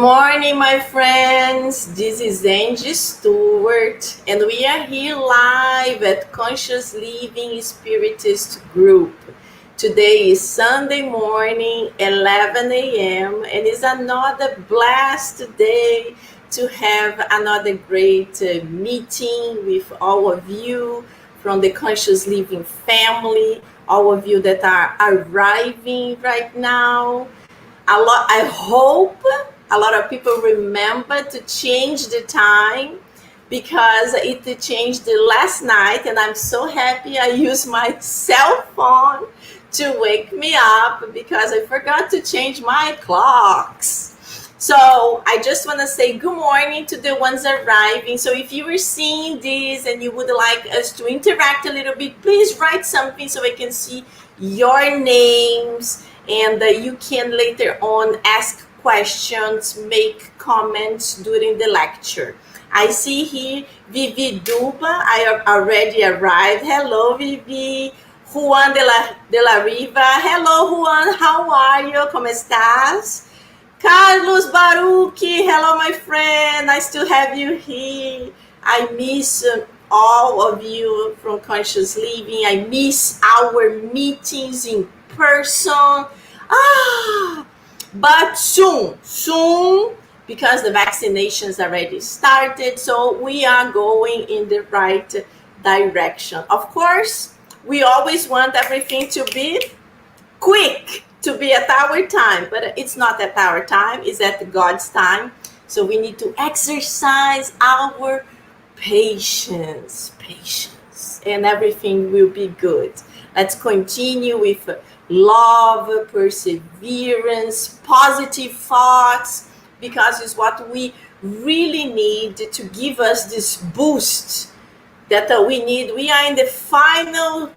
morning, my friends. This is Angie Stewart, and we are here live at Conscious Living Spiritist Group. Today is Sunday morning, 11 a.m., and it's another blessed day to have another great meeting with all of you from the Conscious Living family, all of you that are arriving right now. I hope a lot of people remember to change the time because it changed last night, and I'm so happy I used my cell phone to wake me up because I forgot to change my clocks. So I just want to say good morning to the ones arriving. So if you are seeing this and you would like us to interact a little bit, please write something so I can see your names, and you can later on ask questions, make comments during the lecture. I see here Vivi Duba. I have already arrived. Hello, Vivi. Juan de la Riva. Hello, Juan. How are you? ¿Cómo estás? Carlos Baruchi. Hello, my friend. Nice to have you here. I miss all of you from Conscious Living. I miss our meetings in person. But soon, because the vaccinations already started, so we are going in the right direction. Of course, we always want everything to be quick, to be at our time, but it's not at our time, it's at God's time. So we need to exercise our patience, and everything will be good. Let's continue with love, perseverance, positive thoughts, because it's what we really need to give us this boost that we need. We are in the final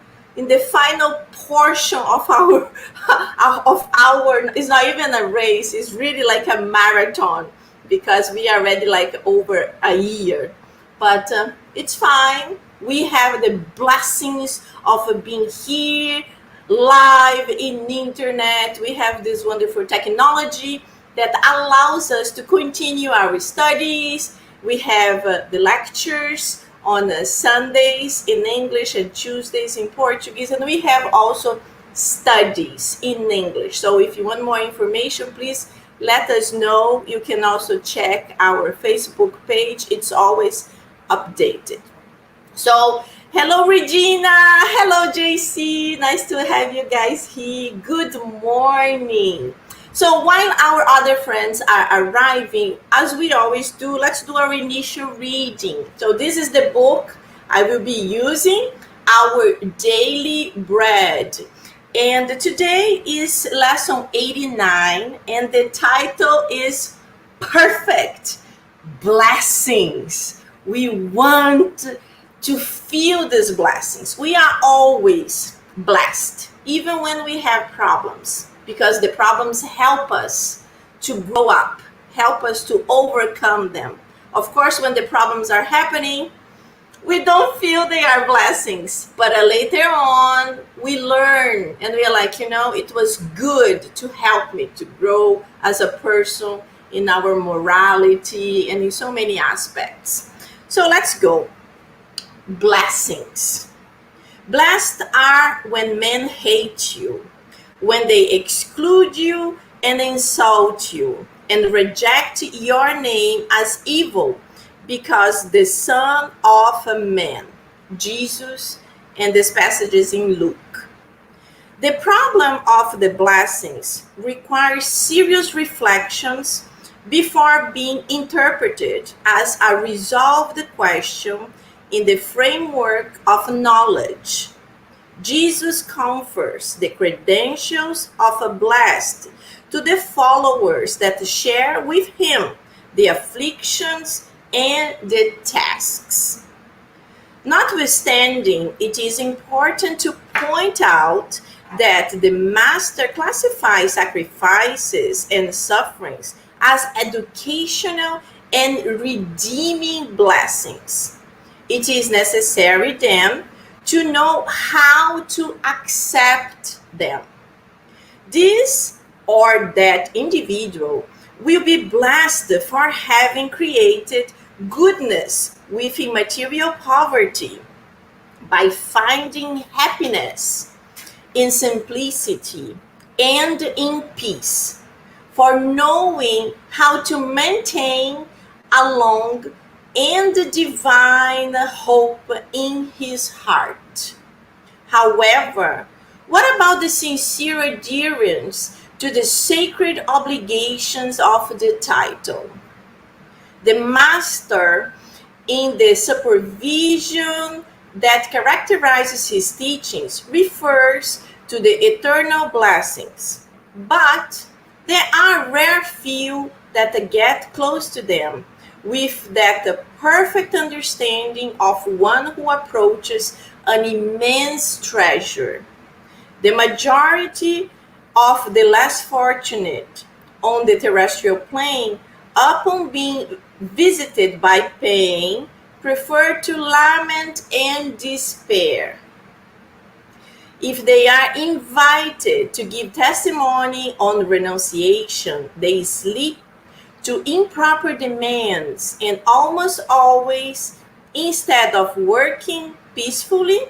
portion of our it's not even a race, it's really like a marathon, because we are already like over a year, but it's fine. We have the blessings of being here live in the internet. We have this wonderful technology that allows us to continue our studies. We have the lectures on Sundays in English and Tuesdays in Portuguese, and we have also studies in English. So if you want more information, please let us know. You can also check our Facebook page. It's always updated. So hello, Regina. Hello, JC. Nice to have you guys here. Good morning. So while our other friends are arriving, as we always do, let's do our initial reading. So this is the book I will be using, Our Daily Bread. And today is lesson 89, and the title is Perfect Blessings. We want to feel these blessings. We are always blessed, even when we have problems, because the problems help us to grow up, help us to overcome them. Of course, when the problems are happening, we don't feel they are blessings, but later on we learn and we are like, it was good to help me to grow as a person in our morality and in so many aspects. So let's go. Blessings. Blessed are when men hate you, when they exclude you and insult you and reject your name as evil because the Son of Man, Jesus, and this passage is in Luke. The problem of the blessings requires serious reflections before being interpreted as a resolved question in the framework of knowledge. Jesus confers the credentials of a blessed to the followers that share with him the afflictions and the tasks. Notwithstanding, it is important to point out that the Master classifies sacrifices and sufferings as educational and redeeming blessings. It is necessary then to know how to accept them. This or that individual will be blessed for having created goodness within material poverty by finding happiness in simplicity and in peace, for knowing how to maintain a long and divine hope in his heart. However, what about the sincere adherence to the sacred obligations of the title? The master, in the supervision that characterizes his teachings, refers to the eternal blessings, but there are rare few that get close to them with that perfect understanding of one who approaches an immense treasure. The majority of the less fortunate on the terrestrial plane, upon being visited by pain, prefer to lament and despair. If they are invited to give testimony on renunciation, they slip to improper demands and almost always, instead of working peacefully,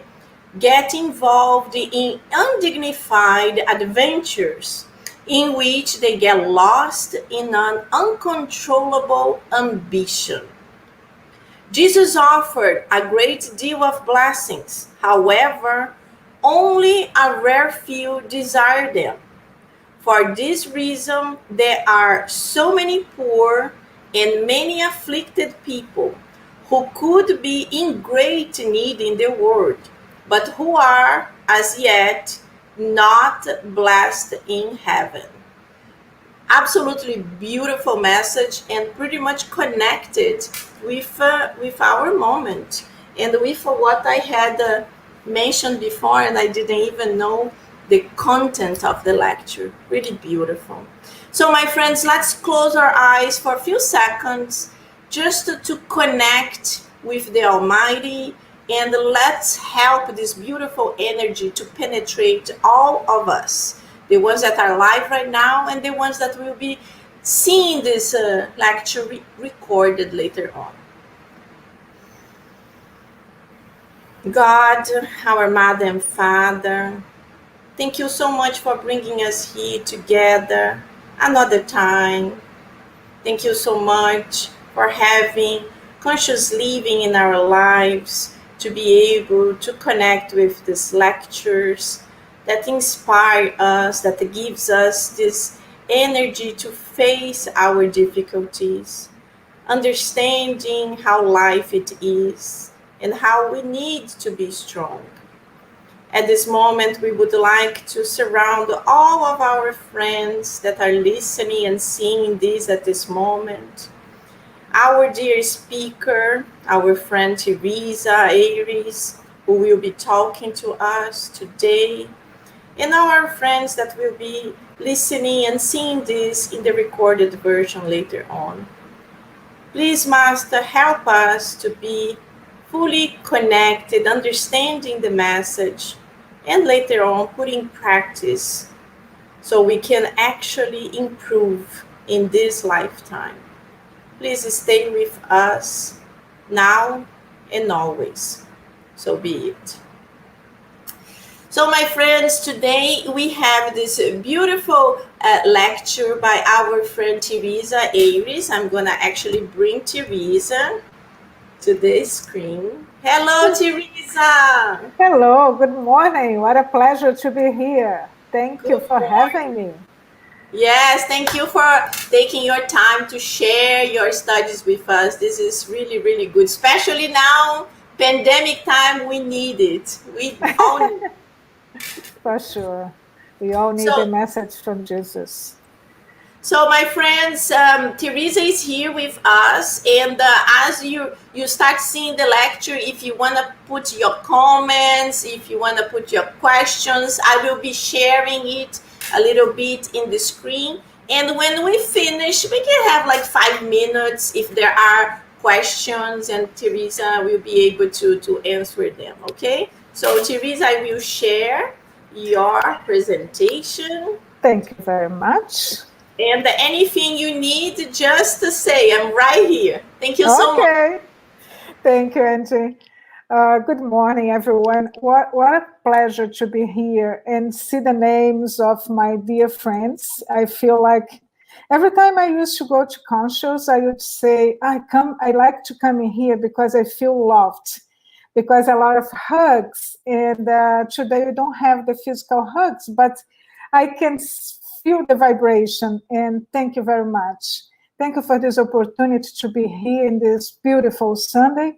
get involved in undignified adventures in which they get lost in an uncontrollable ambition. Jesus offered a great deal of blessings. However, only a rare few desire them. For this reason, there are so many poor and many afflicted people who could be in great need in the world, but who are as yet not blessed in heaven. Absolutely beautiful message, and pretty much connected with our moment and with what I had mentioned before, and I didn't even know the content of the lecture. Really beautiful. So my friends, let's close our eyes for a few seconds just to connect with the Almighty, and let's help this beautiful energy to penetrate all of us, the ones that are live right now and the ones that will be seeing this lecture recorded later on. God, our Mother and Father, thank you so much for bringing us here together another time. Thank you so much for having conscious living in our lives, to be able to connect with these lectures that inspire us, that gives us this energy to face our difficulties, understanding how life it is and how we need to be strong. At this moment, we would like to surround all of our friends that are listening and seeing this at this moment. Our dear speaker, our friend Tereza, Ayres, who will be talking to us today, and our friends that will be listening and seeing this in the recorded version later on. Please, Master, help us to be fully connected, understanding the message, and later on put in practice so we can actually improve in this lifetime. Please stay with us now and always. So be it. So my friends, today we have this beautiful lecture by our friend Tereza Ayres. I'm going to actually bring Tereza to the screen. Hello, Tereza. Hello, good morning. What a pleasure to be here. Thank you for having me. Yes, thank you for taking your time to share your studies with us. This is really, really good, especially now, pandemic time, we need it. We all need it. For sure. We all need a message from Jesus. So my friends, Tereza is here with us, and as you start seeing the lecture, if you want to put your comments, if you want to put your questions, I will be sharing it a little bit in the screen. And when we finish, we can have like 5 minutes if there are questions, and Tereza will be able to answer them, okay? So Tereza, I will share your presentation. Thank you very much. And anything you need, just to say, I'm right here. Thank you so much. Okay. Thank you, Angie. Good morning, everyone. What a pleasure to be here and see the names of my dear friends. I feel like every time I used to go to concerts, I would say, I like to come in here because I feel loved, because a lot of hugs. And today we don't have the physical hugs, but I can feel the vibration. And thank you very much. Thank you for this opportunity to be here in this beautiful Sunday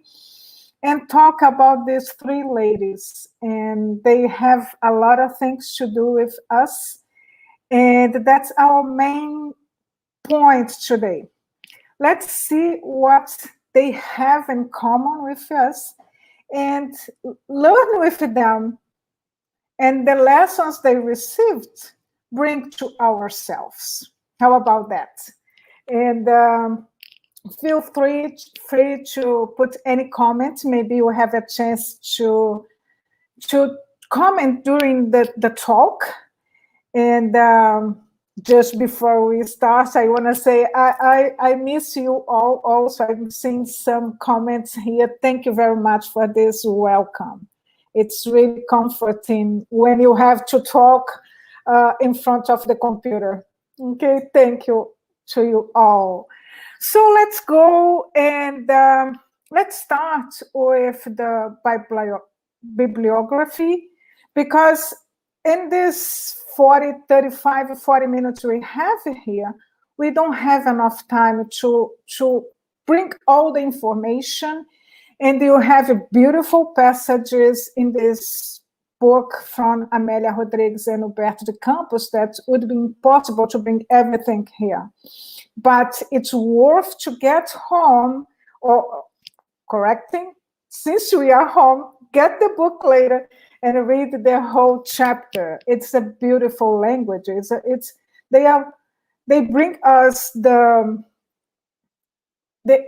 and talk about these three ladies. And they have a lot of things to do with us. And that's our main point today. Let's see what they have in common with us and learn with them. And the lessons they received bring to ourselves. How about that? And feel free to put any comments. Maybe you have a chance to comment during the talk. And just before we start, I want to say I miss you all also. I'm seeing some comments here. Thank you very much for this welcome. It's really comforting when you have to talk in front of the computer. Okay, thank you to you all. So let's go and let's start with the bibliography, because in this 40 minutes we have here, we don't have enough time to bring all the information. And you have beautiful passages in this book from Amélia Rodrigues and Humberto de Campos that would be impossible to bring everything here. But it's worth to get home, or correcting, since we are home, get the book later and read the whole chapter. It's a beautiful language. They bring us the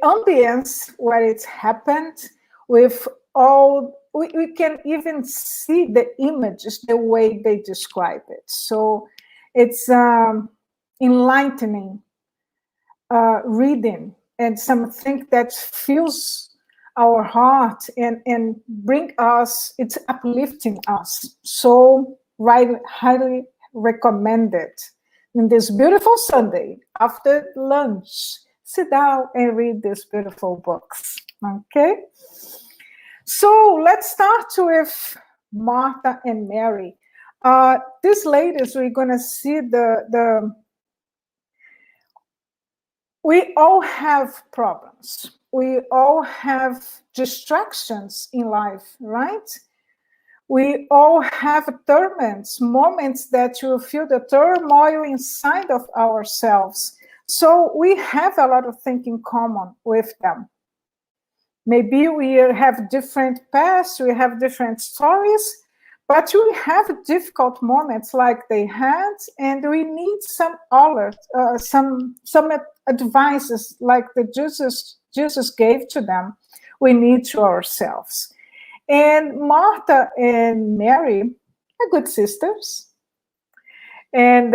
ambience where it's happened with all. We can even see the images, the way they describe it. So it's enlightening reading, and something that fills our heart and bring us, it's uplifting us. So highly recommended. In this beautiful Sunday, after lunch, sit down and read these beautiful books, okay? So let's start with Martha and Mary. These ladies, we're gonna see we all have problems. We all have distractions in life, right? We all have torments, moments that you feel the turmoil inside of ourselves. So we have a lot of things in common with them. Maybe we have different pasts, we have different stories, but we have difficult moments like they had, and we need some advices like the Jesus gave to them. We need to ourselves. And Martha and Mary are good sisters. And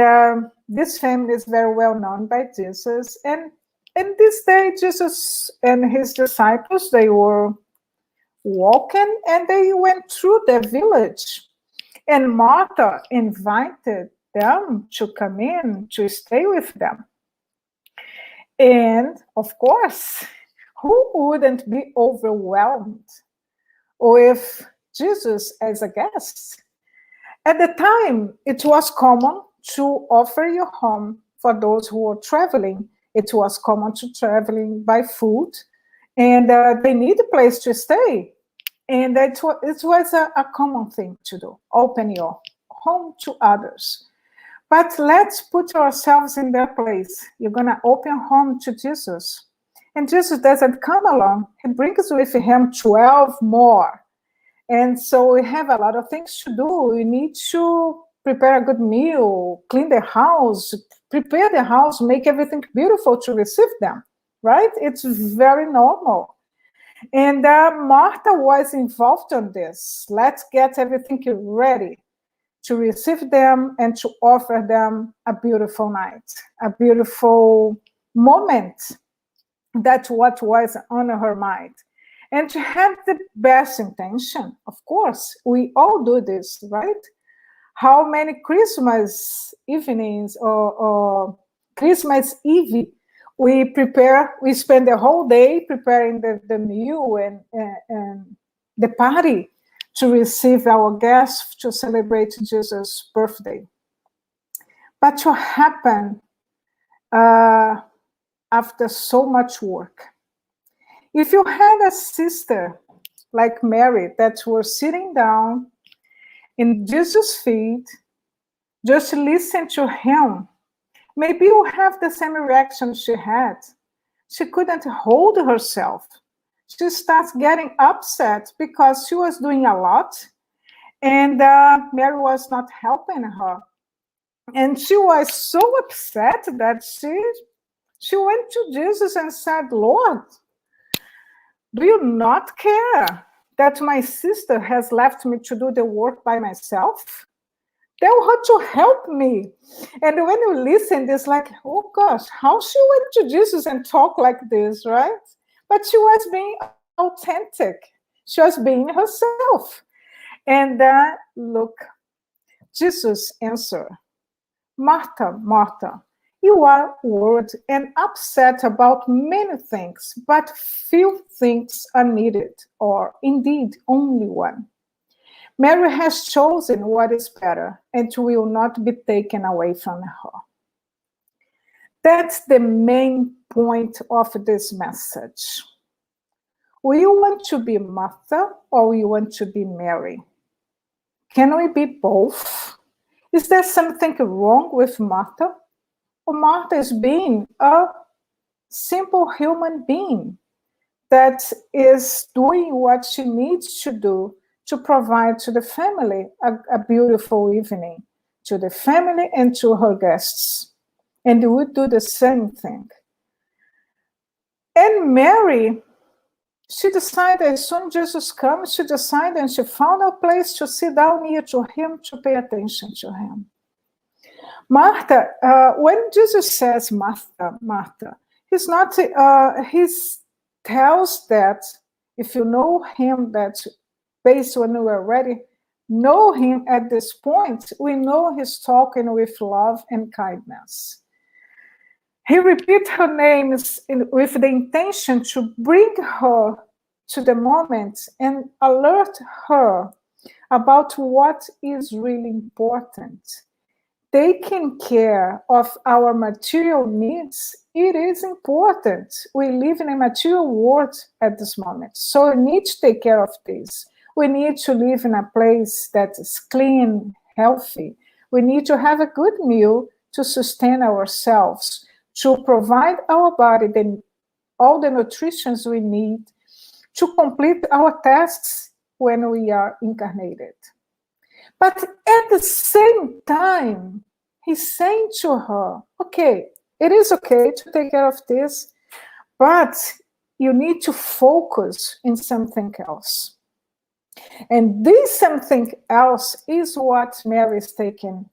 this family is very well known by Jesus. And in this day, Jesus and his disciples, they were walking and they went through the village. And Martha invited them to come in to stay with them. And of course, who wouldn't be overwhelmed with Jesus as a guest? At the time, it was common to offer your home for those who were traveling. It was common to traveling by food, and they need a place to stay. And it was a common thing to do, open your home to others. But let's put ourselves in their place. You're going to open home to Jesus. And Jesus doesn't come along. He brings with him 12 more. And so we have a lot of things to do. We need to prepare a good meal, clean the house, prepare the house, make everything beautiful to receive them, right? It's very normal. And Martha was involved in this. Let's get everything ready to receive them and to offer them a beautiful night, a beautiful moment. That's what was on her mind. And she had the best intention. Of course, we all do this, right? How many Christmas evenings or Christmas Eve we spend the whole day preparing the meal and the party to receive our guests to celebrate Jesus' birthday. But what happened after so much work? If you had a sister like Mary that was sitting down in Jesus' feet, just listen to him, maybe you have the same reaction she had. She couldn't hold herself. She starts getting upset because she was doing a lot and Mary was not helping her. And she was so upset that she went to Jesus and said, Lord, do you not care that my sister has left me to do the work by myself? Tell her to help me. And when you listen, it's like, oh gosh, how she went to Jesus and talked like this, right? But she was being authentic. She was being herself. And look, Jesus answered, Marta, Marta, you are worried and upset about many things, but few things are needed, or indeed only one. Mary has chosen what is better and will not be taken away from her. That's the main point of this message. Will you want to be Martha or will you want to be Mary? Can we be both? Is there something wrong with Martha? Or Martha is being a simple human being that is doing what she needs to do to provide to the family a beautiful evening, to the family and to her guests. And we do the same thing. And Mary, she decided, as soon as Jesus comes, she decided and she found a place to sit down near to him, to pay attention to him. Martha, when Jesus says Martha, Martha, he's not, he tells that if you know him, that based when we already know him at this point, we know he's talking with love and kindness. He repeats her names with the intention to bring her to the moment and alert her about what is really important. Taking care of our material needs, it is important. We live in a material world at this moment, so we need to take care of this. We need to live in a place that is clean, healthy. We need to have a good meal to sustain ourselves, to provide our body all the nutrition we need to complete our tasks when we are incarnated. But at the same time, he's saying to her, okay, it is okay to take care of this, but you need to focus in something else. And this something else is what Mary is taking.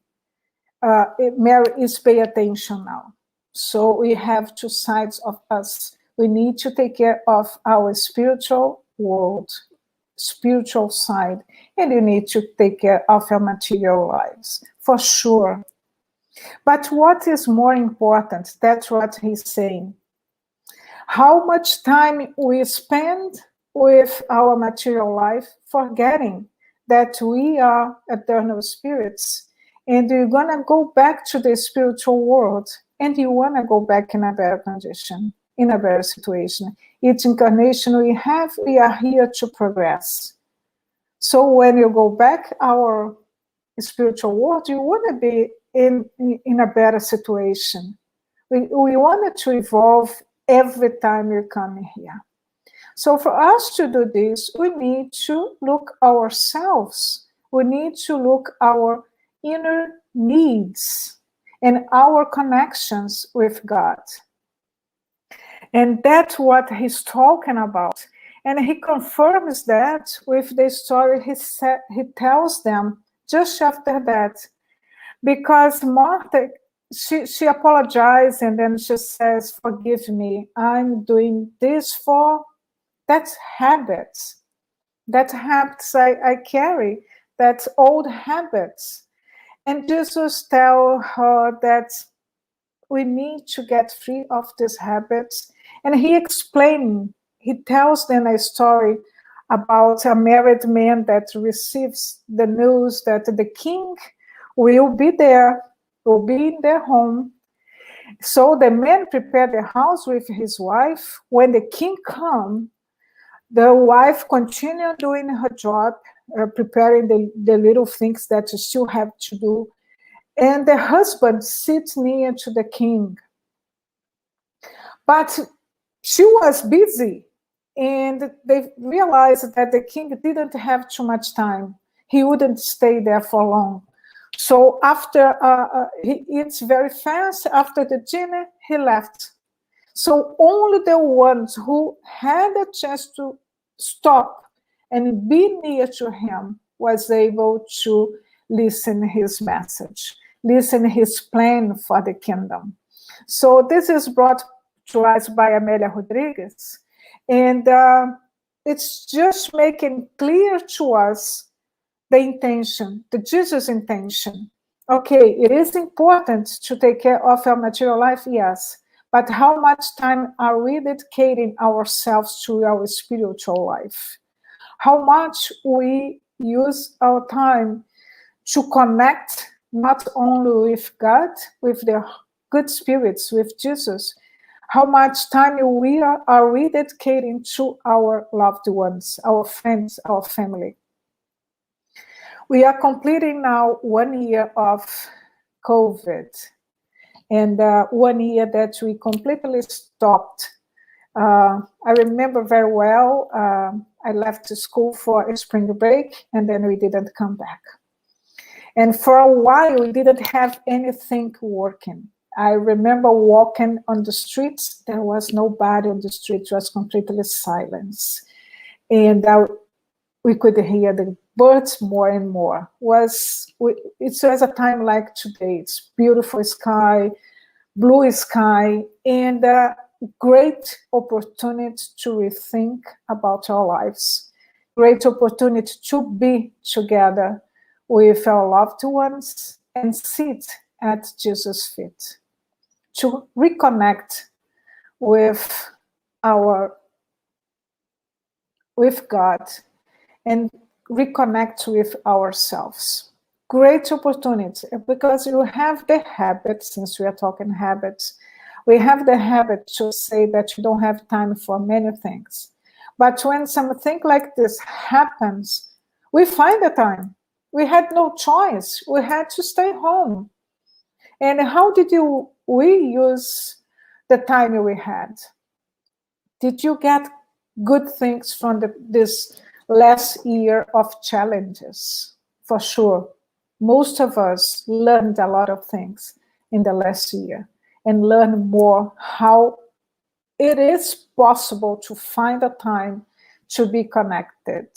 Mary is paying attention now. So we have two sides of us. We need to take care of our spiritual world, spiritual side, and you need to take care of your material lives, for sure. But what is more important? That's what he's saying. How much time we spend with our material life, forgetting that we are eternal spirits, and you're gonna go back to the spiritual world, and you wanna go back in a better condition, in a better situation. Each incarnation we are here to progress. So when you go back our spiritual world, you want to be in a better situation. We wanted to evolve every time we come here. So for us to do this, we need to look ourselves. We need to look our inner needs and our connections with God. And that's what he's talking about. And he confirms that with the story he tells them just after that, because Marta, she apologized and then she says, forgive me, I'm doing this for, that's habits. That's habits I carry, that's old habits. And Jesus tell her that we need to get free of these habits. And he tells them a story about a married man that receives the news that the king will be there, will be in their home. So the man prepared the house with his wife. When the king comes, the wife continued doing her job, preparing the little things that you still have to do. And the husband sits near to the king. But she was busy, and they realized that the king didn't have too much time. He wouldn't stay there for long. So after he eats very fast, after the dinner, he left. So only the ones who had a chance to stop and be near to him was able to listen his message, listen his plan for the kingdom. So this is brought to us by Amelia Rodriguez, and it's just making clear to us the intention, the Jesus intention. Okay, it is important to take care of our material life, yes, but how much time are we dedicating ourselves to our spiritual life? How much we use our time to connect not only with God, with the good spirits, with Jesus, how much time are we dedicating to our loved ones, our friends, our family? We are completing now 1 year of COVID, and 1 year that we completely stopped. I remember very well, I left school for a spring break, and then we didn't come back. And for a while, we didn't have anything working. I remember walking on the streets. There was nobody on the street. It was completely silence. And we could hear the birds more and more. It was a time like today. It's beautiful sky, blue sky, and a great opportunity to rethink about our lives. Great opportunity to be together with our loved ones and sit at Jesus' feet, to reconnect with God and reconnect with ourselves. Great opportunity, because you have the habit, since we are talking habits, we have the habit to say that you don't have time for many things. But when something like this happens, we find the time. We had no choice. We had to stay home. And how did we use the time we had? Did you get good things from this last year of challenges? For sure. Most of us learned a lot of things in the last year and learned more how it is possible to find a time to be connected.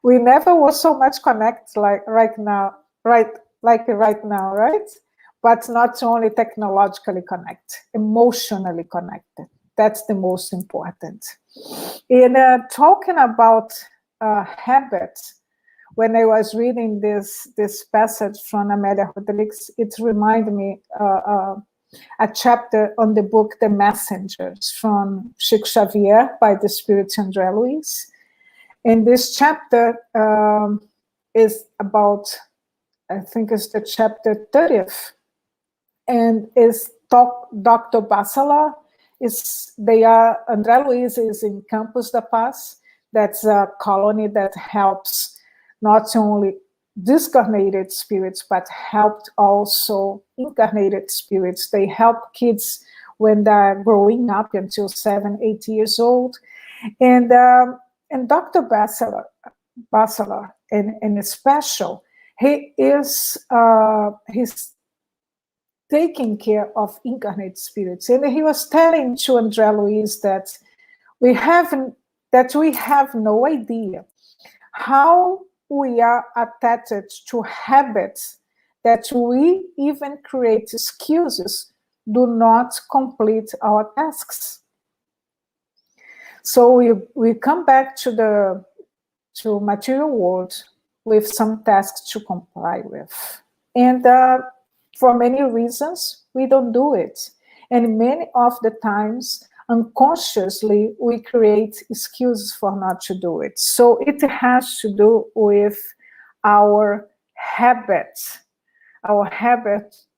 We never were so much connected like right now, right? But not only technologically connected, emotionally connected. That's the most important. In talking about habits, when I was reading this passage from Amelia Rodriguez, it reminded me a chapter on the book The Messengers from Chico Xavier by the Spirit André Luiz. And this chapter is about, I think it's the chapter 30th, and is Dr. Basala. André Luiz is in Campos da Paz. That's a colony that helps not only discarnated spirits, but helped also incarnated spirits. They help kids when they're growing up until 7, 8 years old. And Dr. Basala, in special, he's taking care of incarnate spirits. And he was telling to André Luiz that we have no idea how we are attached to habits that we even create excuses do not complete our tasks. So we come back to material world with some tasks to comply with. And for many reasons, we don't do it. And many of the times, unconsciously, we create excuses for not to do it. So it has to do with our habit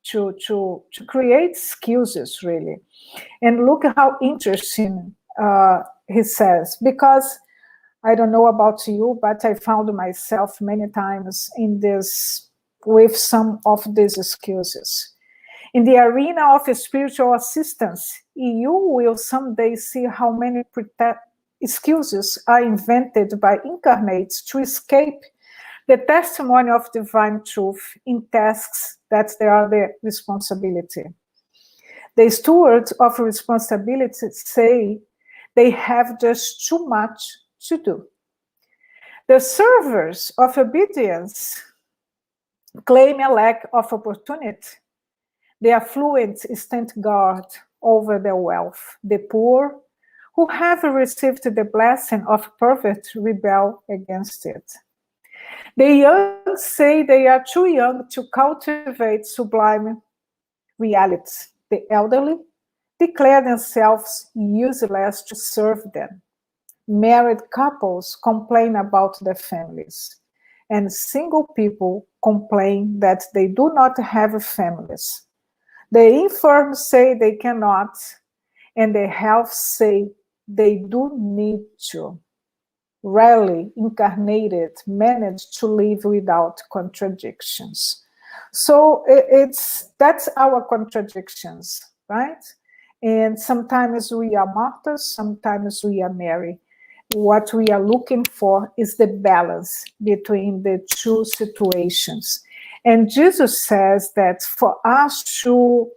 to create excuses, really. And look how interesting he says, because I don't know about you, but I found myself many times in this, with some of these excuses. In the arena of spiritual assistance, you will someday see how many excuses are invented by incarnates to escape the testimony of divine truth in tasks that they are their responsibility. The stewards of responsibility say they have just too much to do. The servers of obedience claim a lack of opportunity. The affluent stand guard over their wealth. The poor, who have received the blessing of poverty, rebel against it. The young say they are too young to cultivate sublime reality. The elderly declare themselves useless to serve them. Married couples complain about their families, and single people complain that they do not have families. The infirm say they cannot, and the health say they do need to. Rarely incarnated manage to live without contradictions. So that's our contradictions, right? And sometimes we are Marta, sometimes we are Mary. What we are looking for is the balance between the two situations. And Jesus says that for us to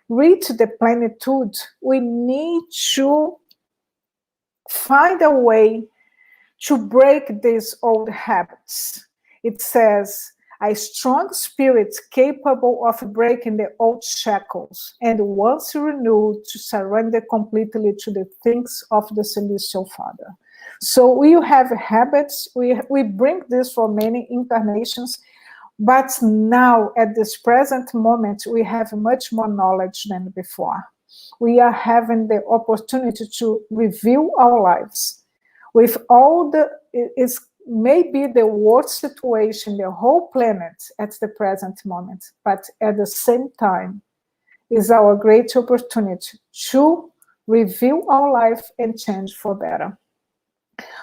reach the plenitude, we need to find a way to break these old habits. It says, a strong spirit capable of breaking the old shackles, and once renewed, to surrender completely to the things of the Celestial Father. So we have habits, we bring this for many incarnations, but now at this present moment, we have much more knowledge than before. We are having the opportunity to review our lives with all it's maybe the worst situation, the whole planet at the present moment, but at the same time is our great opportunity to review our life and change for better.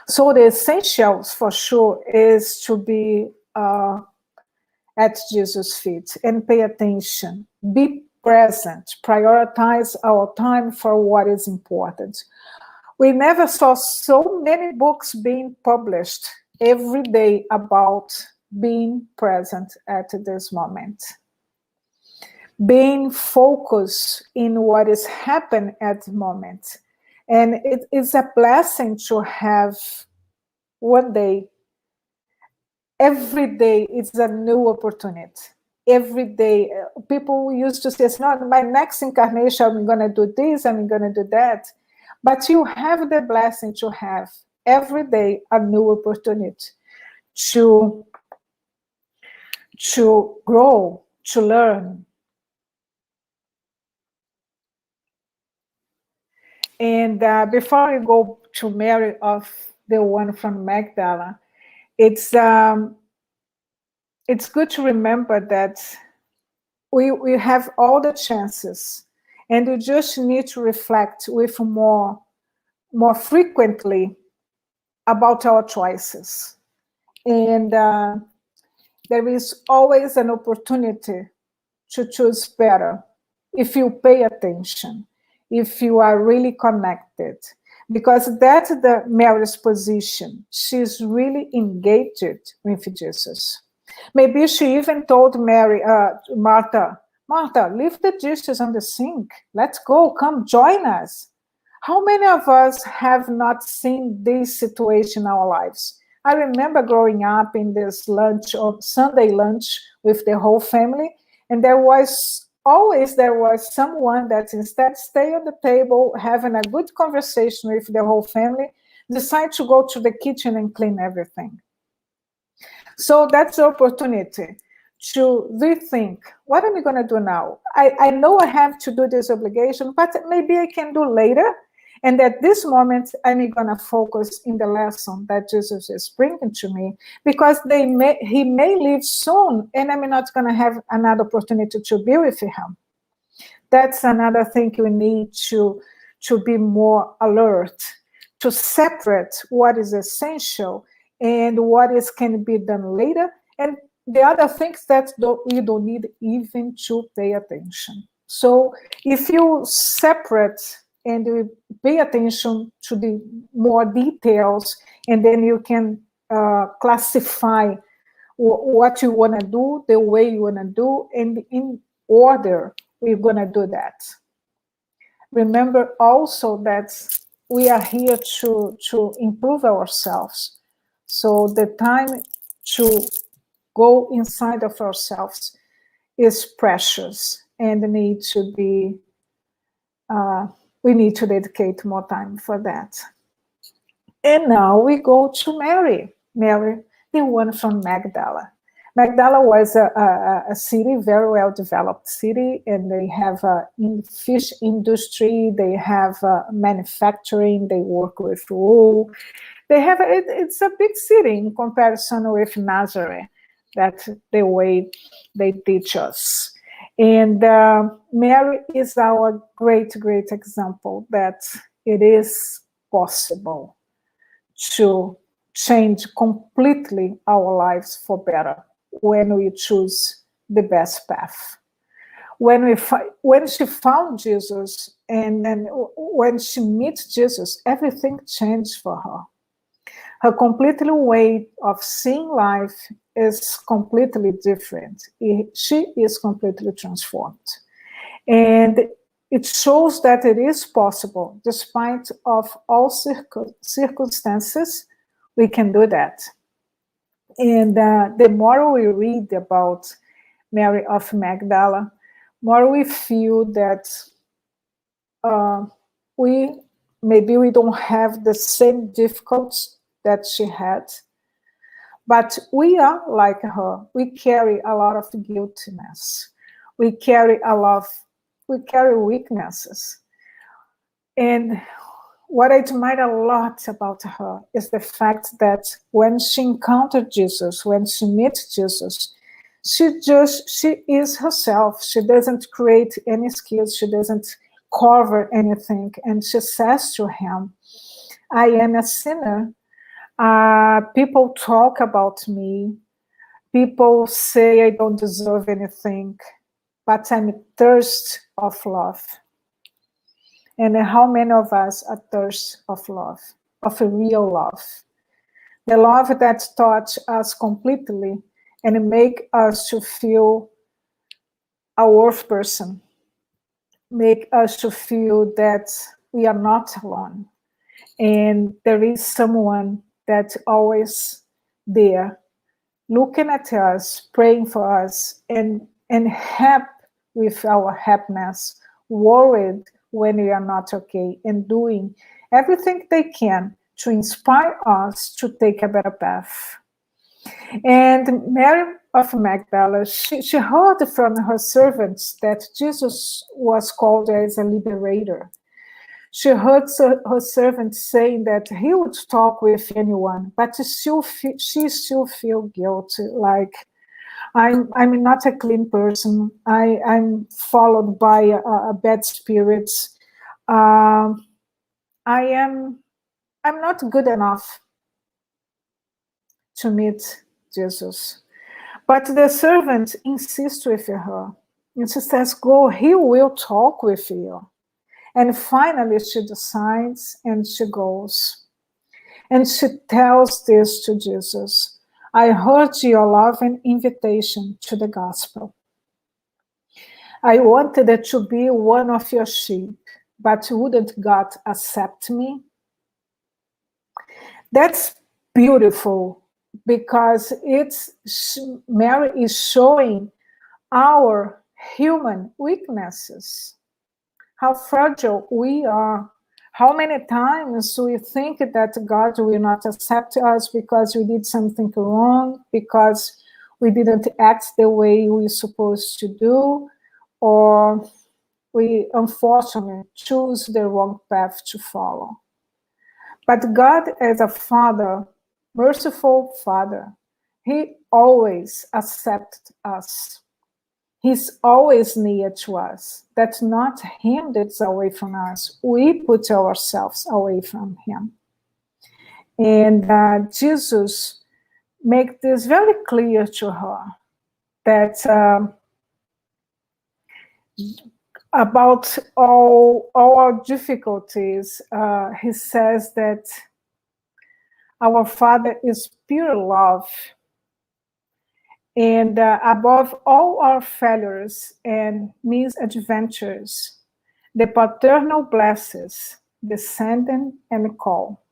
So the essentials for sure is to be at Jesus' feet and pay attention, be present, prioritize our time for what is important. We never saw so many books being published every day about being present at this moment. Being focused in what is happening at the moment. And it is a blessing to have one day, every day is a new opportunity. Every day, people used to say, no, my next incarnation, I'm going to do this, I'm going to do that. But you have the blessing to have every day a new opportunity to grow, to learn. And before I go to Mary of the one from Magdala, it's good to remember that we have all the chances, and we just need to reflect with more frequently about our choices. And there is always an opportunity to choose better if you pay attention, if you are really connected, because that's the Mary's position. She's really engaged with Jesus. Maybe she even told Marta, leave the dishes on the sink. Let's go, come join us. How many of us have not seen this situation in our lives? I remember growing up in this lunch or Sunday lunch with the whole family, and there was someone that instead stay on the table having a good conversation with the whole family, decide to go to the kitchen and clean everything. So that's the opportunity to rethink, what am I going to do now? I know I have to do this obligation, but maybe I can do later. And at this moment, I'm going to focus in the lesson that Jesus is bringing to me, because he may leave soon, and I'm not going to have another opportunity to be with him. That's another thing we need to be more alert, to separate what is essential and what can be done later, and the other things that you don't need even to pay attention. So if you separate and you pay attention to the more details, and then you can classify what you want to do, the way you want to do, and in order we're going to do that. Remember also that we are here to improve ourselves. So the time to go inside of ourselves is precious, and we need to dedicate more time for that. And now we go to Mary, the one from Magdala. Magdala was a city, very well developed city, and they have a fish industry, they have manufacturing, they work with wool. It's a big city in comparison with Nazareth, that the way they teach us. And Mary is our great example that it is possible to change completely our lives for better when we choose the best path. When she found Jesus, and then when she meets Jesus, everything changed for her. Her completely way of seeing life is completely different. She is completely transformed. And it shows that it is possible, despite of all circumstances, we can do that. And the more we read about Mary of Magdala, more we feel that we don't have the same difficulties that she had, but we are like her. We carry a lot of guiltiness. We carry weaknesses. And what I admire a lot about her is the fact that when she encountered Jesus, when she meets Jesus, she is herself. She doesn't create any skills. She doesn't cover anything. And she says to him, I am a sinner. People talk about me. People say I don't deserve anything, but I'm thirst of love. And how many of us are thirst of love, of a real love? The love that touches us completely and make us to feel a worth person, make us to feel that we are not alone. And there is someone that's always there, looking at us, praying for us, and help with our happiness, worried when we are not okay, and doing everything they can to inspire us to take a better path. And Mary of Magdala, she heard from her servants that Jesus was called as a liberator. She heard her servants saying that he would talk with anyone, but she still feel guilty, like, I'm not a clean person. I'm followed by a bad spirits. I'm not good enough to meet Jesus. But the servant insists with her. And she says, go, he will talk with you. And finally she decides and she goes. And she tells this to Jesus. I heard your loving invitation to the gospel. I wanted to be one of your sheep, but wouldn't God accept me? That's beautiful because Mary is showing our human weaknesses, how fragile we are. How many times we think that God will not accept us because we did something wrong, because we didn't act the way we were supposed to do, or we unfortunately choose the wrong path to follow. But God, as a father, merciful father, he always accepts us. He's always near to us. That's not him that's away from us. We put ourselves away from him. And Jesus makes this very clear to her that about all our difficulties, he says that our Father is pure love. And above all our failures and misadventures, the paternal blesses, descending and call.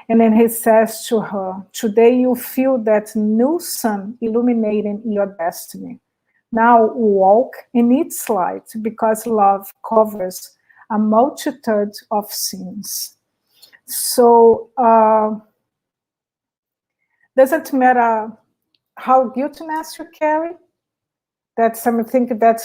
And then he says to her, today you feel that new sun illuminating your destiny. Now walk in its light, because love covers a multitude of sins. So doesn't matter how guiltiness you carry. That's something that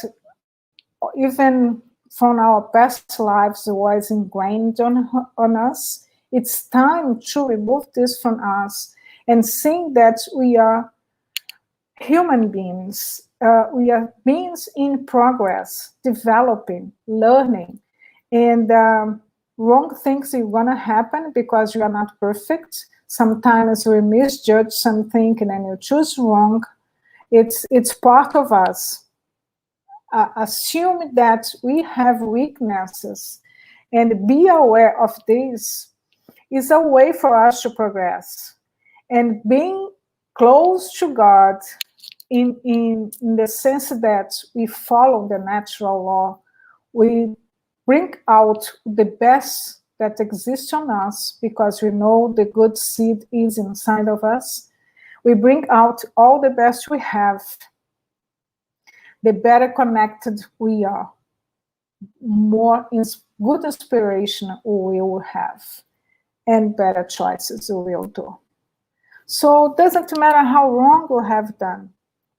even from our past lives was ingrained on us. It's time to remove this from us and seeing that we are human beings. We are beings in progress, developing, learning, and wrong things are going to happen because you are not perfect. Sometimes we misjudge something and then you choose wrong. It's part of us. Assume that we have weaknesses and be aware of this is a way for us to progress. And being close to God in the sense that we follow the natural law, we bring out the best that exists on us because we know the good seed is inside of us. We bring out all the best we have. The better connected we are, more good inspiration we will have, and better choices we will do. So it doesn't matter how wrong we have done,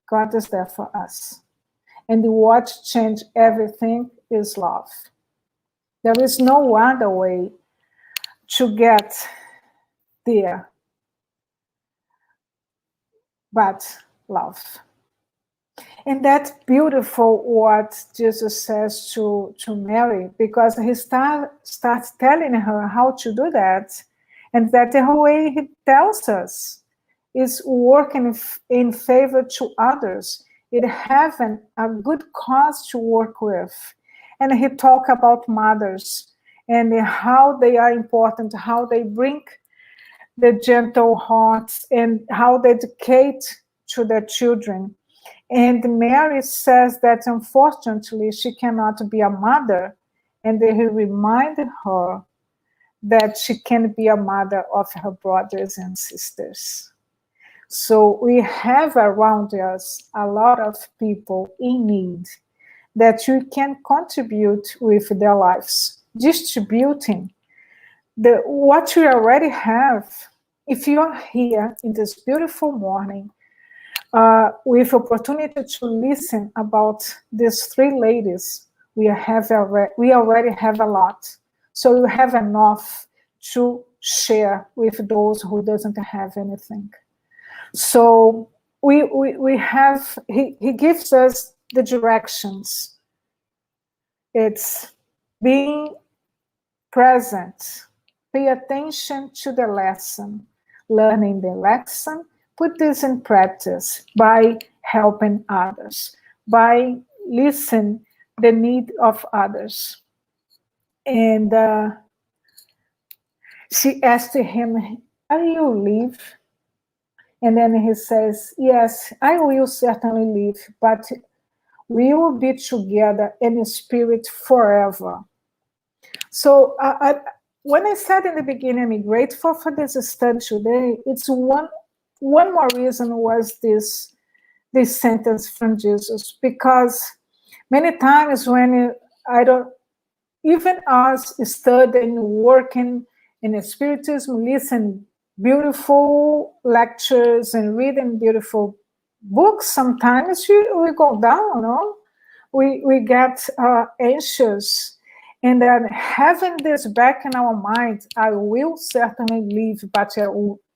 God is there for us. And what changed everything is love. There is no other way to get there but love. And that's beautiful what Jesus says to Mary, because he starts telling her how to do that. And that the way he tells us is working in favor to others. It having a good cause to work with. And he talk about mothers and how they are important, how they bring the gentle hearts and how they educate to their children. And Mary says that unfortunately she cannot be a mother, and he reminded her that she can be a mother of her brothers and sisters. So we have around us a lot of people in need that you can contribute with their lives, distributing what you already have. If you are here in this beautiful morning, with opportunity to listen about these three ladies, we already have a lot. So you have enough to share with those who doesn't have anything. So we have, he gives us the directions. It's being present, pay attention to the lesson, learning the lesson, put this in practice by helping others, by listening the need of others. And she asked him, "Are you leave?" And then he says, "Yes, I will certainly leave, but we will be together in spirit forever." So when I said in the beginning, I'm grateful for this study today, it's one more reason was this sentence from Jesus, because many times when I don't, even us studying, working in spiritism, listen beautiful lectures and reading beautiful books, sometimes we go down, no? We get anxious. And then having this back in our mind, I will certainly leave, but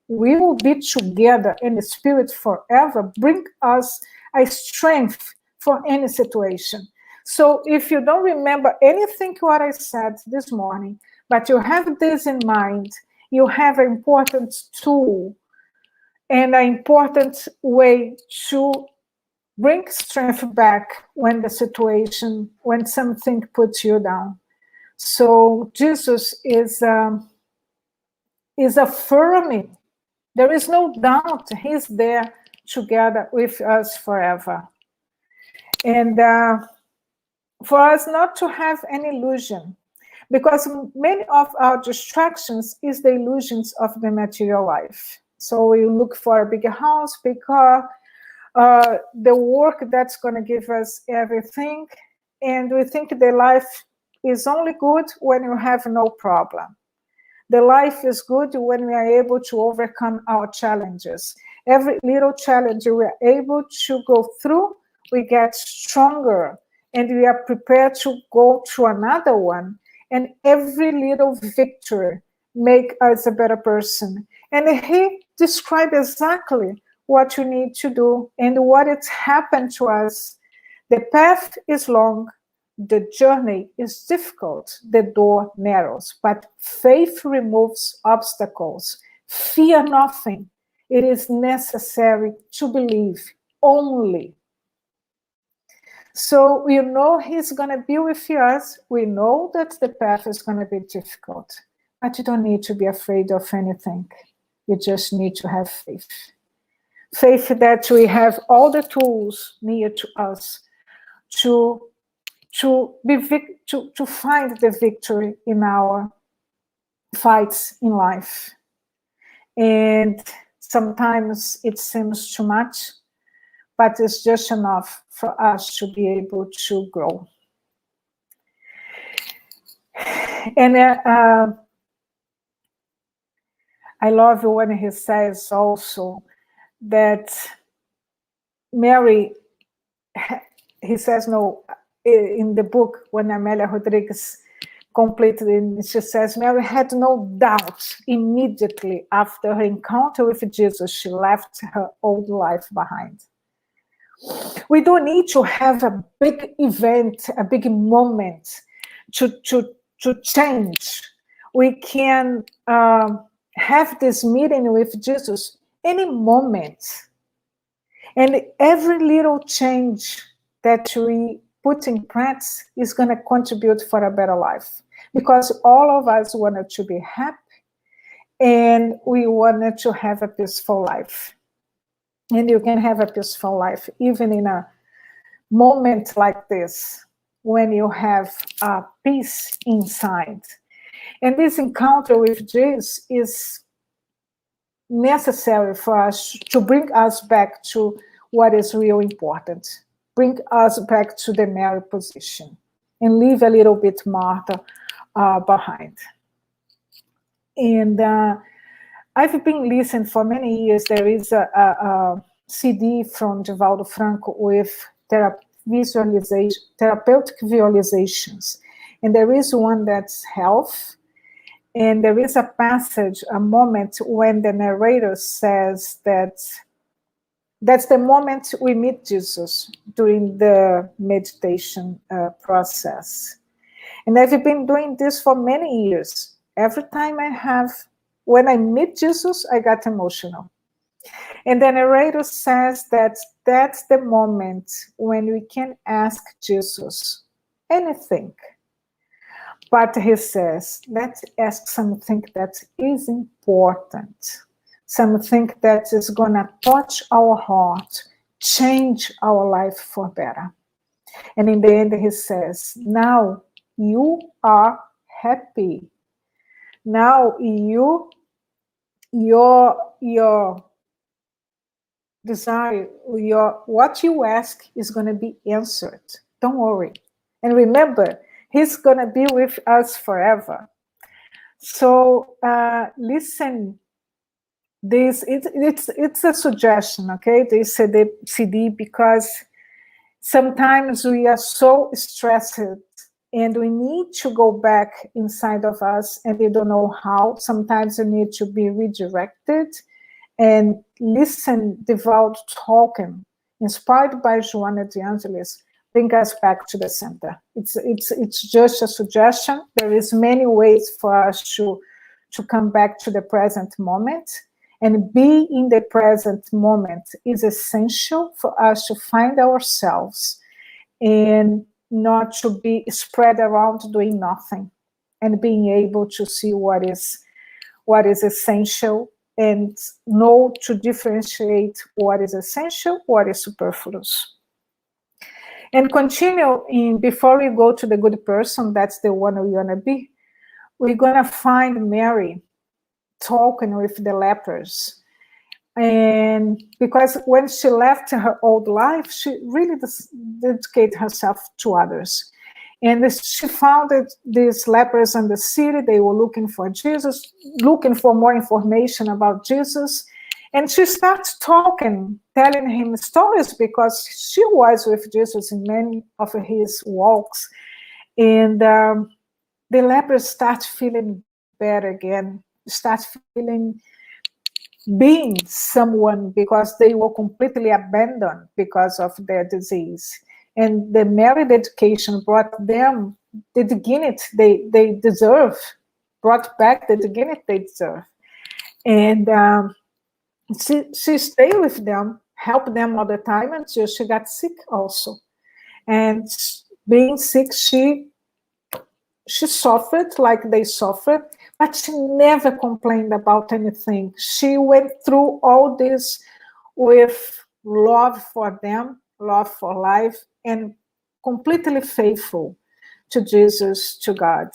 we will be together in the spirit forever, bring us a strength for any situation. So if you don't remember anything what I said this morning, but you have this in mind, you have an important tool and an important way to bring strength back when the situation, when something puts you down. So Jesus is affirming. There is no doubt he's there together with us forever. And for us not to have any illusion, because many of our distractions is the illusions of the material life. So we look for a bigger house, big car, the work that's going to give us everything, and we think the life is only good when you have no problem. The life is good when we are able to overcome our challenges. Every little challenge we are able to go through, we get stronger, and we are prepared to go to another one. And every little victory make us a better person. And he described exactly what you need to do and what it's happened to us. The path is long, the journey is difficult, the door narrows, but faith removes obstacles. Fear nothing. It is necessary to believe only. So we know he's going to be with us. We know that the path is going to be difficult, but you don't need to be afraid of anything. You just need to have faith. Faith that we have all the tools near to us to find the victory in our fights in life. And sometimes it seems too much, but it's just enough for us to be able to grow. And I love when he says also that Mary, he says, no, in the book, when Amélia Rodrigues completed it, she says, Mary had no doubt immediately after her encounter with Jesus, she left her old life behind. We don't need to have a big event, a big moment to change. We can have this meeting with Jesus any moment. And every little change that we put in practice is going to contribute for a better life. Because all of us wanted to be happy and we wanted to have a peaceful life. And you can have a peaceful life even in a moment like this, when you have peace inside. And this encounter with Jesus is necessary for us to bring us back to what is real important. Bring us back to the Mary position and leave a little bit Marta behind. And I've been listening for many years. There is a CD from Divaldo Franco with therapeutic visualizations. And there is one that's health. And there is a passage, a moment when the narrator says that that's the moment we meet Jesus during the meditation process. And I've been doing this for many years. Every time when I meet Jesus, I got emotional. And the narrator says that that's the moment when we can ask Jesus anything. But he says, let's ask something that is important, something that is going to touch our heart, change our life for better. And in the end, he says, now you are happy. Now your desire, what you ask is going to be answered. Don't worry. And remember, he's going to be with us forever. So listen, it's a suggestion, okay? This CD, because sometimes we are so stressed and we need to go back inside of us and we don't know how. Sometimes we need to be redirected and listen, devout talking, inspired by Joanna de Angelis, bring us back to the center. It's just a suggestion. There is many ways for us to come back to the present moment. And be in the present moment is essential for us to find ourselves and not to be spread around doing nothing, and being able to see what is essential and know to differentiate what is essential, what is superfluous. And continue before we go to the good person, that's the one we're gonna be, we're gonna find Mary talking with the lepers. And because when she left her old life, she really dedicated herself to others. And she found that these lepers in the city, they were looking for Jesus, looking for more information about Jesus. And she starts talking, telling him stories, because she was with Jesus in many of his walks. And the lepers start feeling better again, start feeling being someone, because they were completely abandoned because of their disease. And the Mary dedication brought them the dignity they deserve, brought back the dignity they deserve. And she stayed with them, helped them all the time until she got sick also. And being sick, she suffered like they suffered, but she never complained about anything. She went through all this with love for them, love for life, and completely faithful to Jesus, to God.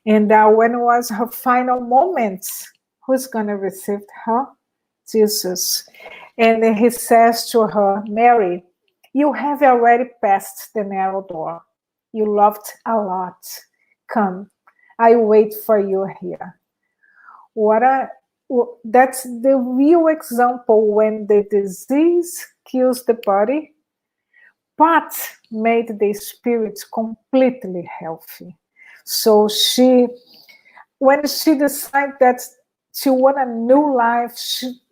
And when it was her final moments, who's going to receive her? Jesus. And he says to her, Mary, you have already passed the narrow door. You loved a lot. Come, I wait for you here. That's the real example when the disease kills the body, but made the spirit completely healthy. So when she decided that she want a new life,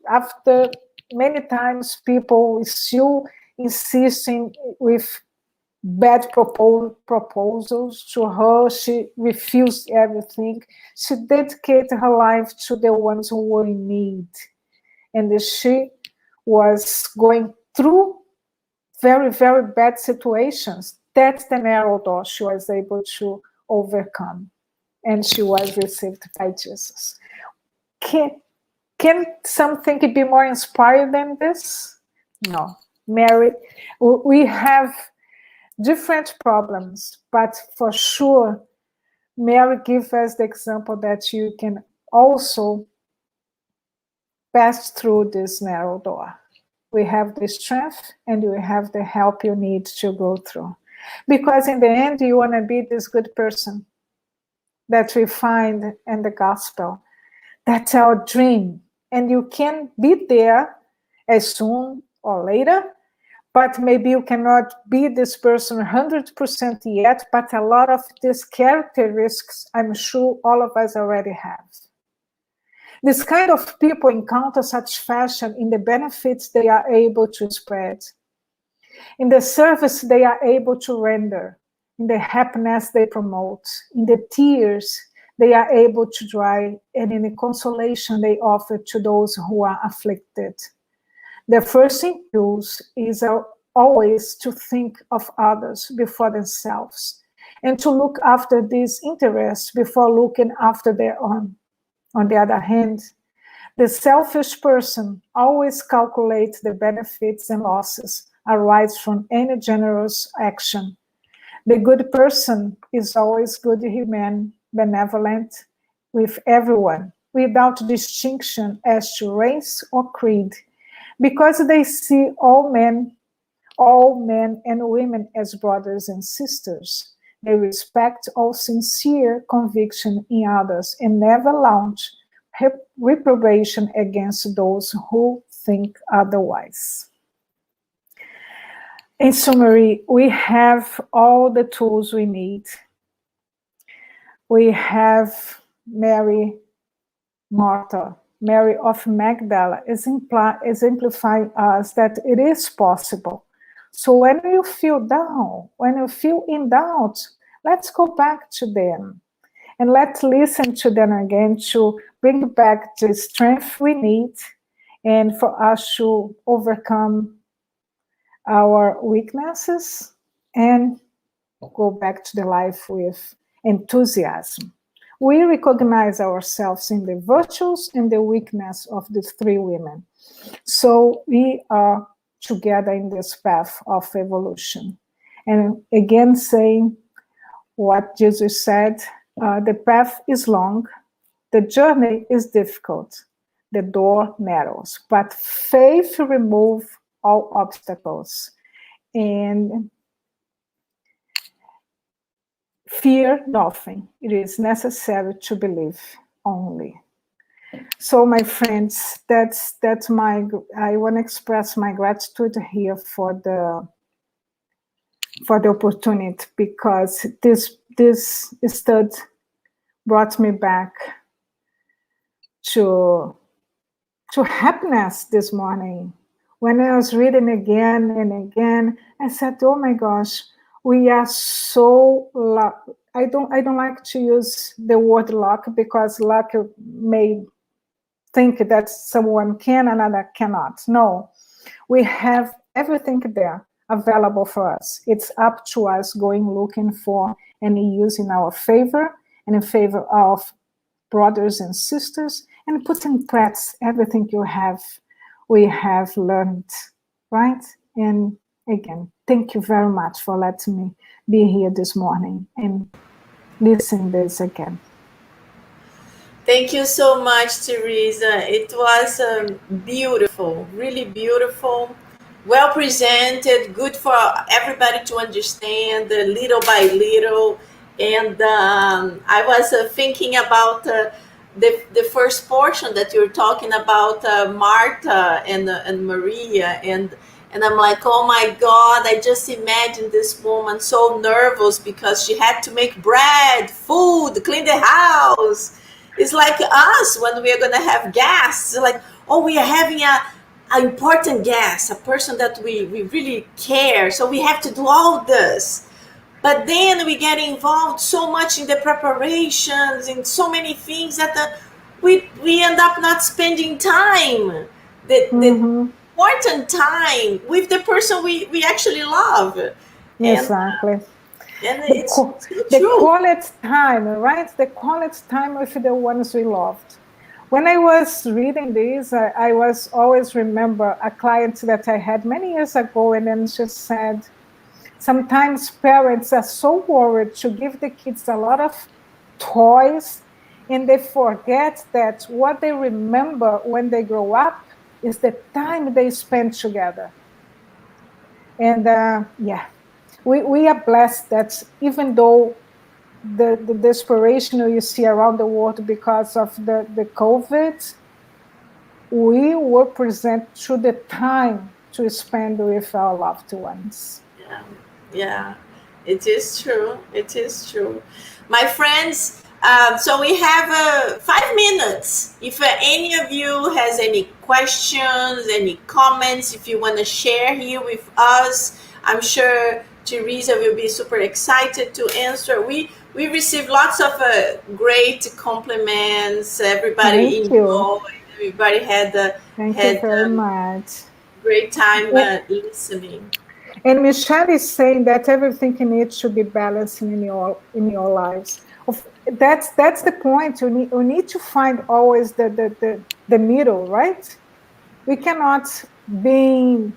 after many times people still insisting with bad proposals to her, she refused everything. She dedicated her life to the ones who were in need. And she was going through very, very bad situations. That's the narrow door she was able to overcome. And she was received by Jesus. Can something be more inspired than this? No. Mary, we have different problems, but for sure, Mary gives us the example that you can also pass through this narrow door. We have the strength and we have the help you need to go through. Because in the end, you want to be this good person that we find in the gospel. That's our dream. And you can be there as soon or later, but maybe you cannot be this person 100% yet, but a lot of these characteristics, I'm sure all of us already have. This kind of people encounter satisfaction in the benefits they are able to spread, in the service they are able to render, in the happiness they promote, in the tears they are able to dry, and in the consolation they offer to those who are afflicted. The first impulse is always to think of others before themselves, and to look after these interests before looking after their own. On the other hand, the selfish person always calculates the benefits and losses arise from any generous action. The good person is always good, humane, benevolent, with everyone, without distinction as to race or creed, because they see all men and women as brothers and sisters. They respect all sincere conviction in others and never launch reprobation against those who think otherwise. In summary, we have all the tools we need. We have Marta, Mary of Magdala, exemplifying us that it is possible. So when you feel down, when you feel in doubt, let's go back to them and let's listen to them again to bring back the strength we need and for us to overcome our weaknesses and go back to the life with enthusiasm. We recognize ourselves in the virtues and the weakness of the three women. So we are together in this path of evolution. And again, saying what Jesus said, the path is long, the journey is difficult, the door narrows, but faith removes all obstacles. And fear nothing. It is necessary to believe only. So, my friends, that's my. I want to express my gratitude here for the opportunity, because this study brought me back to happiness this morning. When I was reading again and again, I said, "Oh my gosh, we are so lucky." I don't like to use the word luck, because luck may think that someone can, another cannot. No, we have everything there available for us. It's up to us going looking for and using our favor and in favor of brothers and sisters, and put in practice everything we have learned, right? And again, thank you very much for letting me be here this morning and listen this again. Thank you so much, Tereza. It was beautiful, really beautiful, well presented, good for everybody to understand little by little. And I was thinking about the first portion that you're talking about, Marta and Maria, and I'm like, oh my God, I just imagined this woman so nervous because she had to make bread, food, clean the house. It's like us when we are going to have guests. Like, oh, we are having an important guest, a person that we really care. So we have to do all this. But then we get involved so much in the preparations and so many things that we end up not spending time, the important time with the person we actually love. Exactly. And the quality time, right? The quality time with the ones we loved. When I was reading this, I was always remember a client that I had many years ago, and then she said, sometimes parents are so worried to give the kids a lot of toys, and they forget that what they remember when they grow up is the time they spend together. And we are blessed that even though the desperation you see around the world because of the COVID, we were present to the time to spend with our loved ones. Yeah, it is true. It is true. My friends, so we have 5 minutes. If any of you has any questions, any comments, if you want to share here with us, I'm sure Tereza will be super excited to answer. We received lots of great compliments. Everybody enjoyed. Everybody had Thank you very much. Great time listening. And Michelle is saying that everything needs to be balanced in your lives. That's the point. We need to find always the middle, right? We cannot be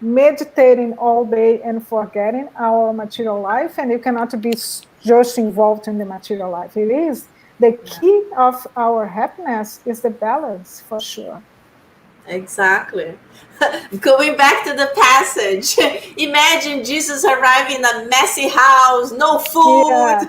meditating all day and forgetting our material life, and you cannot be just involved in the material life. It is The key of our happiness is the balance, for sure. Exactly. Going back to the passage, imagine Jesus arriving in a messy house, no food.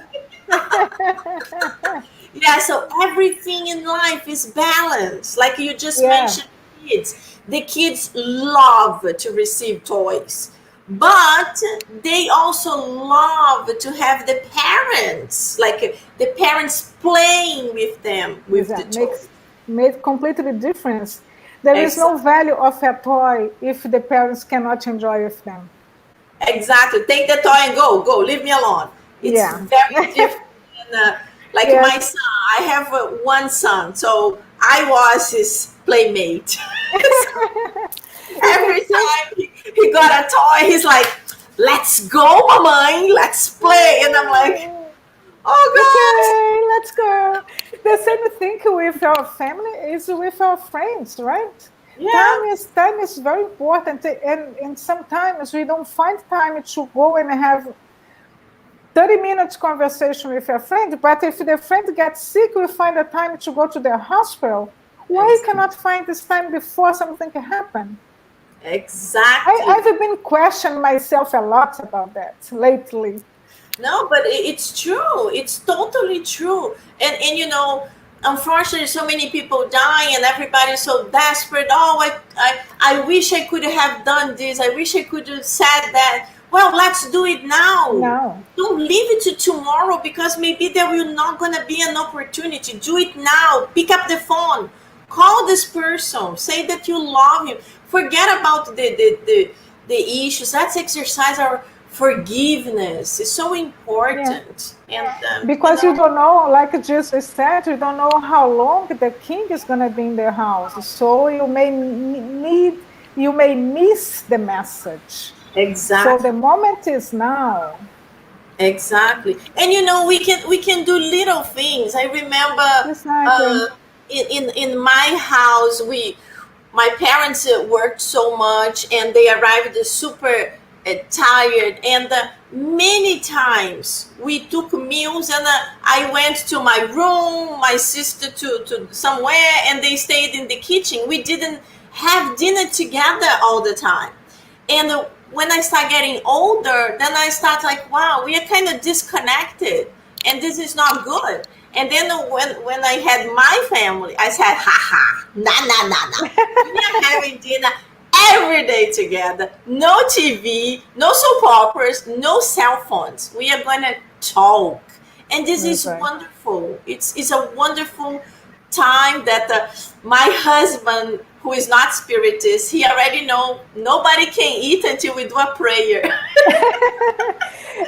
Yeah. Yeah, so everything in life is balanced. Like you just Yeah. mentioned, kids. The kids love to receive toys, but they also love to have the parents, like the parents playing with them with the That toy. makes completely difference. There is no Exactly. value of a toy if the parents cannot enjoy with them. Exactly. Take the toy and go. Leave me alone. It's Yeah. very different. Than, like my Yes. son, I have one son, so I was his playmate. So You can every think, time he got a toy, he's like, "Let's go, mama, let's play," and I'm like, "Oh okay, let's go. The same thing with our family is with our friends, right? God, yeah, Time is very important, and sometimes we don't find time to go and have 30 minutes conversation with a friend, but if the friend gets sick, we find a time to go to the hospital. Why Ex- cannot find this time before something can happen? exactly." I've been questioning myself a lot about that lately. No, but it's true. It's totally true. And unfortunately, so many people die, and everybody's so desperate. Oh, I wish I could have done this. I wish I could have said that. Well, let's do it now. No. Don't leave it to tomorrow because maybe there will not gonna be an opportunity. Do it now. Pick up the phone. Call this person. Say that you love him. Forget about the issues. Let's exercise our forgiveness. It's so Yeah. important. And Because you don't know, like Jesus said, you don't know how long the king is going to be in the house. So you may miss the message. So exactly. the moment is now. Exactly. And we can do little things. I remember Exactly. in my house, we my parents worked so much, and they arrived super tired, and many times we took meals, and I went to my room, my sister to somewhere, and they stayed in the kitchen. We didn't have dinner together all the time. And when I start getting older, then I start like, wow, we are kind of disconnected, and this is not good. And then when I had my family, I said, ha ha, nah. We are having dinner every day together. No TV, no soap operas, no cell phones. We are going to talk. And this That's is right. wonderful. It's a wonderful time that my husband, who is not spiritist, he already know nobody can eat until we do a prayer.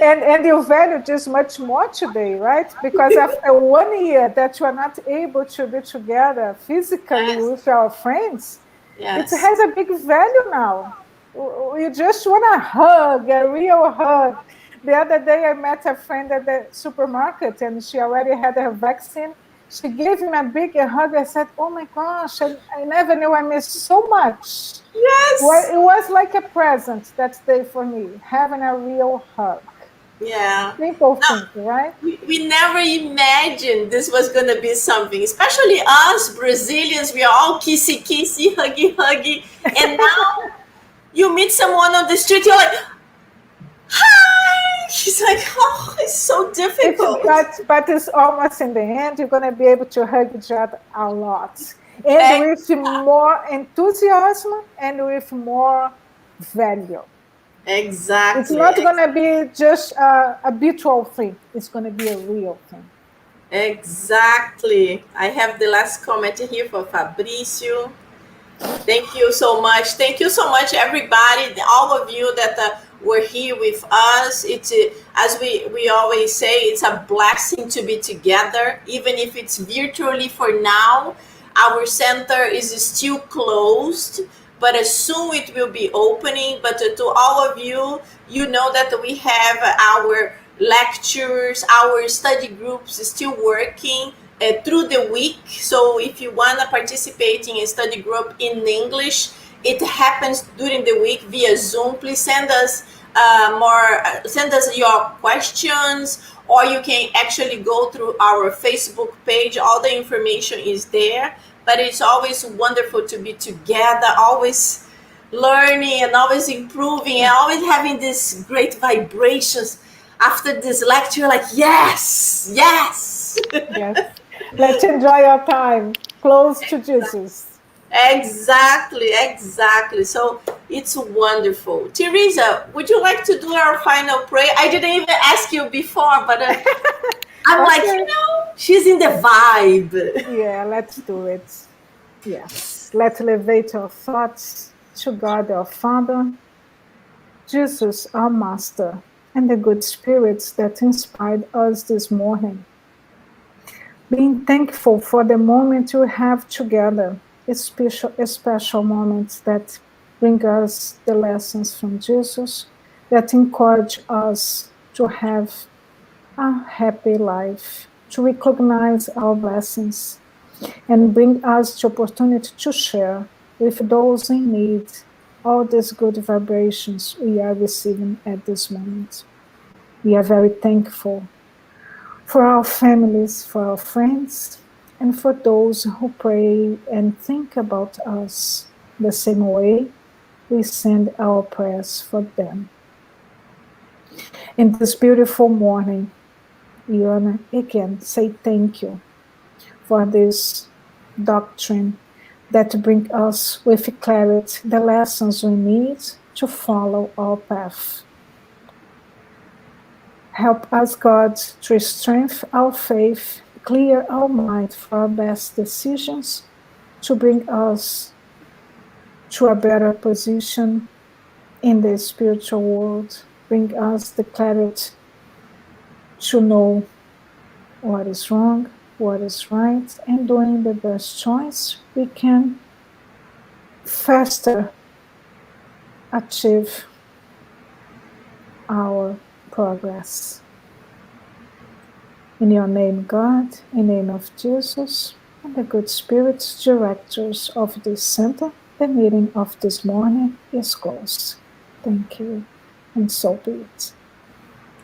And you value this much more today, right? Because after 1 year that you are not able to be together physically Yes, with our friends, it yes, has a big value now. You just want a hug, a real hug. The other day, I met a friend at the supermarket, and she already had her vaccine. She gave me a big hug. I said, "Oh my gosh, I never knew I missed so much." Well, yes. it was like a present that day for me, having a real hug. Yeah. Simple Now, thing, right? we never imagined this was going to be something, especially us Brazilians. We are all kissy, huggy. And now you meet someone on the street, you're like, hi. She's like, oh, it's so It's difficult. but it's almost in the end. You're gonna be able to hug each other a lot, and Ex- with more enthusiasm and with more value. It's Exactly. not gonna be just a virtual thing. It's gonna be a real thing. Exactly. I have the last comment here for Fabricio. Thank you so much. Thank you so much, everybody, all of you that were here with us. It's as we always say, it's a blessing to be together, even if it's virtually for now. Our center is still closed, but as soon it will be opening. But to all of you, you know that we have our lectures, our study groups still working through the week. So if you want to participate in a study group in English, it happens during the week via Zoom. Please send us send us your questions, or you can actually go through our Facebook page. All the information is there. But it's always wonderful to be together, always learning and always improving and always having these great vibrations after this lecture, like yes. Yes. Let's enjoy our time close to Jesus. Exactly. So it's wonderful. Tereza, would you like to do our final prayer? I didn't even ask you before, but I'm Okay. like, she's in the vibe. Yeah, let's do it. Yes. Let's elevate our thoughts to God our Father, Jesus our Master, and the good spirits that inspired us this morning. Being thankful for the moment we have together, special moments that bring us the lessons from Jesus, that encourage us to have a happy life, to recognize our blessings, and bring us the opportunity to share with those in need all these good vibrations we are receiving at this moment. We are very thankful for our families, for our friends, and for those who pray and think about us the same way we send our prayers for them. In this beautiful morning, we want to again say thank you for this doctrine that brings us with clarity the lessons we need to follow our path. Help us, God, to strengthen our faith, clear our mind for our best decisions, to bring us to a better position in the spiritual world, bring us the clarity to know what is wrong, what is right, and doing the best choice, we can faster achieve our progress. In your name, God, in the name of Jesus, and the good spirits, directors of this center, the meeting of this morning is closed. Thank you, and so be it.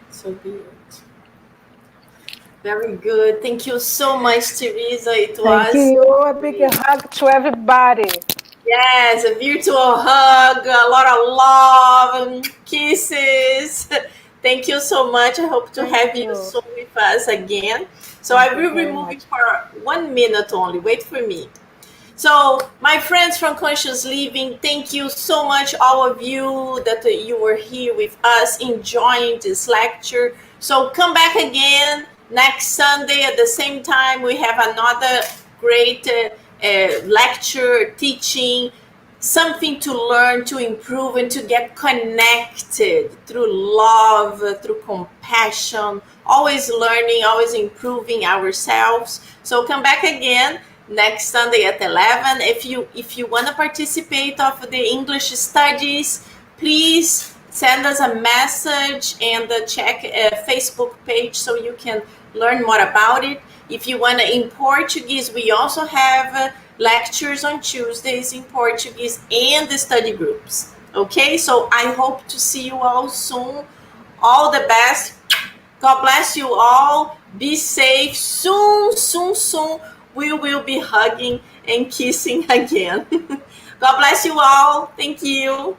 So be it. Very good. Thank you so much, Tereza. It was. Thank you. A big hug to everybody. Yes, a virtual hug, a lot of love and kisses. Thank you so much. I hope to have you soon with us again. So I will remove it for 1 minute only. Wait for me. So, my friends from Conscious Living, thank you so much, all of you, that you were here with us enjoying this lecture. So, come back again next Sunday at the same time. We have another great lecture, teaching, something to learn, to improve, and to get connected through love, through compassion, always learning, always improving ourselves. So come back again next Sunday at 11. If you want to participate of the English studies, please send us a message and check a Facebook page so you can learn more about it. If you want to in Portuguese, we also have lectures on Tuesdays in Portuguese and the study groups. Okay, so I hope to see you all soon. All the best. God bless you all. Be safe. Soon we will be hugging and kissing again. God bless you all. Thank you.